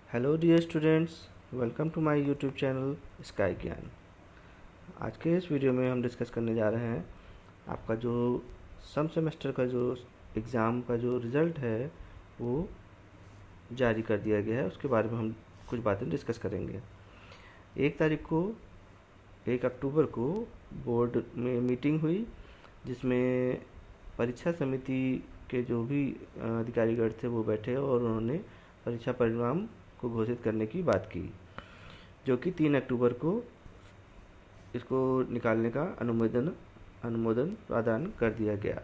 Hello dear students, welcome to my YouTube channel sky Gyan. आज के इस वीडियो में हम डिस्कस करने जा रहे हैं आपका जो सम सेमेस्टर का जो एग्ज़ाम का जो रिज़ल्ट है वो जारी कर दिया गया है। उसके बारे में हम कुछ बातें डिस्कस करेंगे। 1 अक्टूबर को बोर्ड में मीटिंग हुई, जिसमें परीक्षा समिति के जो भी अधिकारीगण थे वो बैठे और उन्होंने परीक्षा परिणाम को घोषित करने की बात की, जो कि 3 अक्टूबर को इसको निकालने का अनुमोदन प्रदान कर दिया गया।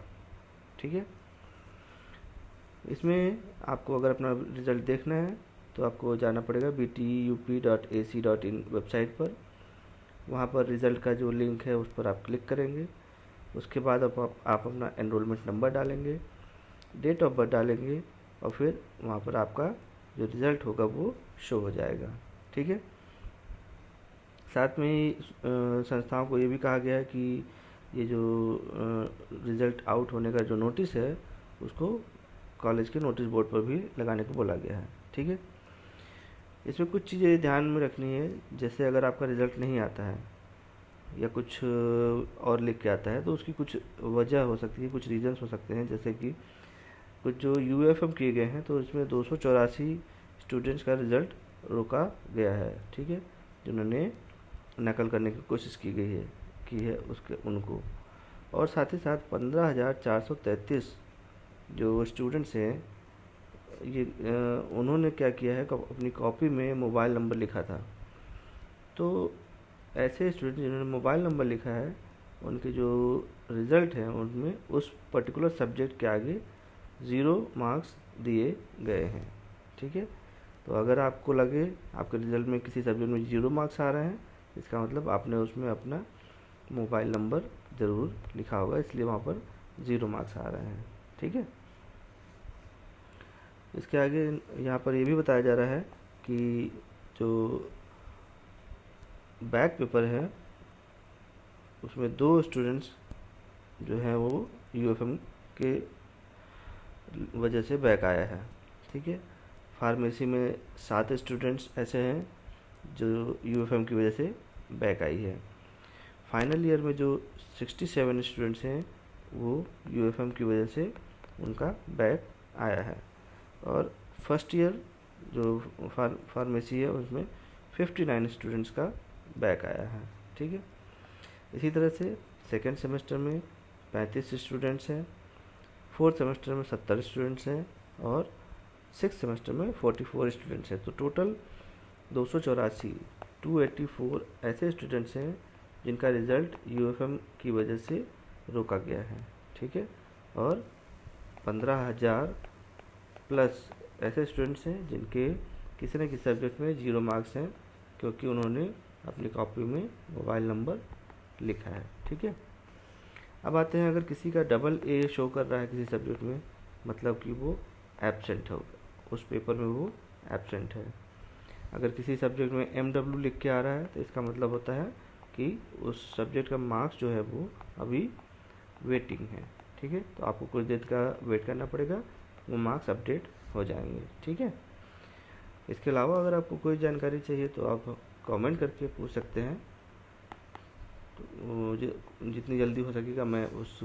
ठीक है, इसमें आपको अगर अपना रिज़ल्ट देखना है तो आपको जाना पड़ेगा btup.ac.in वेबसाइट पर। वहाँ पर रिज़ल्ट का जो लिंक है उस पर आप क्लिक करेंगे। उसके बाद आप अपना एनरोलमेंट नंबर डालेंगे, डेट ऑफ बर्थ डालेंगे और फिर वहाँ पर आपका जो रिज़ल्ट होगा वो शो हो जाएगा। ठीक है, साथ में ही संस्थाओं को ये भी कहा गया है कि ये जो रिज़ल्ट आउट होने का जो नोटिस है उसको कॉलेज के नोटिस बोर्ड पर भी लगाने को बोला गया है। ठीक है, इसमें कुछ चीज़ें ध्यान में रखनी है। जैसे अगर आपका रिज़ल्ट नहीं आता है या कुछ और लिख के आता है तो उसकी कुछ वजह हो सकती है, कुछ रीजंस हो सकते हैं। जैसे कि कुछ जो यूएफएम किए गए हैं तो इसमें 284 स्टूडेंट्स का रिज़ल्ट रोका गया है। ठीक है, जिन्होंने नकल करने की कोशिश की है उसके उनको, और साथ ही साथ 15,433 जो स्टूडेंट्स हैं ये उन्होंने क्या किया है, अपनी कॉपी में मोबाइल नंबर लिखा था। तो ऐसे स्टूडेंट जिन्होंने मोबाइल नंबर लिखा है उनके जो रिज़ल्ट हैं उनमें उस पर्टिकुलर सब्जेक्ट के आगे 0 मार्क्स दिए गए हैं। ठीक है, तो अगर आपको लगे आपके रिज़ल्ट में किसी सब्जेक्ट में 0 मार्क्स आ रहे हैं, इसका मतलब आपने उसमें अपना मोबाइल नंबर ज़रूर लिखा होगा, इसलिए वहाँ पर 0 मार्क्स आ रहे हैं। ठीक है, इसके आगे यहाँ पर ये भी बताया जा रहा है कि जो बैक पेपर है उसमें 2 स्टूडेंट्स जो हैं वो यूएफएम के वजह से बैक आया है। ठीक है, फार्मेसी में 7 स्टूडेंट्स ऐसे हैं जो यूएफएम की वजह से बैक आई है। फाइनल ईयर में जो 67 स्टूडेंट्स हैं वो यूएफएम की वजह से उनका बैक आया है, और फर्स्ट ईयर जो फार्मेसी है उसमें 59 स्टूडेंट्स का बैक आया है। ठीक है, इसी तरह से सेकेंड सेमेस्टर में 35 स्टूडेंट्स हैं, फोर्थ सेमेस्टर में 70 स्टूडेंट्स हैं और सिक्स सेमेस्टर में 44 स्टूडेंट्स हैं। तो टोटल 284 ऐसे स्टूडेंट्स हैं जिनका रिज़ल्ट यूएफएम की वजह से रोका गया है। ठीक है, और 15,000 प्लस ऐसे स्टूडेंट्स हैं जिनके किसी न किसी सब्जेक्ट में 0 मार्क्स हैं, क्योंकि उन्होंने अपनी कॉपी में मोबाइल नंबर लिखा है। ठीक है, अब आते हैं, अगर किसी का डबल ए शो कर रहा है किसी सब्जेक्ट में, मतलब कि वो एब्सेंट होगा, उस पेपर में वो एब्सेंट है। अगर किसी सब्जेक्ट में MW लिख के आ रहा है तो इसका मतलब होता है कि उस सब्जेक्ट का मार्क्स जो है वो अभी वेटिंग है। ठीक है, तो आपको कुछ देर का वेट करना पड़ेगा, वो मार्क्स अपडेट हो जाएंगे। ठीक है, इसके अलावा अगर आपको कोई जानकारी चाहिए तो आप कमेंट करके पूछ सकते हैं। तो जितनी जल्दी हो सकेगा मैं उस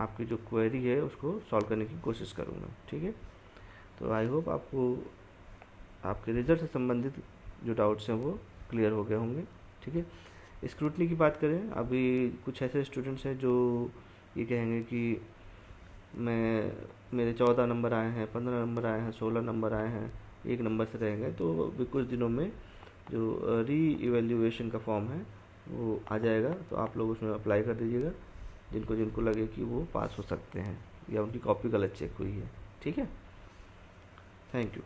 आपकी जो क्वेरी है उसको सॉल्व करने की कोशिश करूँगा। ठीक है, तो आई होप आपको आपके रिज़ल्ट से संबंधित जो डाउट्स हैं वो क्लियर हो गए होंगे। ठीक है, स्क्रूटनी की बात करें, अभी कुछ ऐसे स्टूडेंट्स हैं जो ये कहेंगे कि मेरे 14 नंबर आए हैं, 15 नंबर आए हैं, 16 नंबर आए हैं, 1 नंबर से रहेंगे। तो अभी कुछ दिनों में जो री इवेल्यूएशन का फॉर्म है वो आ जाएगा, तो आप लोग उसमें अप्लाई कर दीजिएगा जिनको जिनको लगे कि वो पास हो सकते हैं या उनकी कॉपी गलत चेक हुई है। ठीक है, थैंक यू।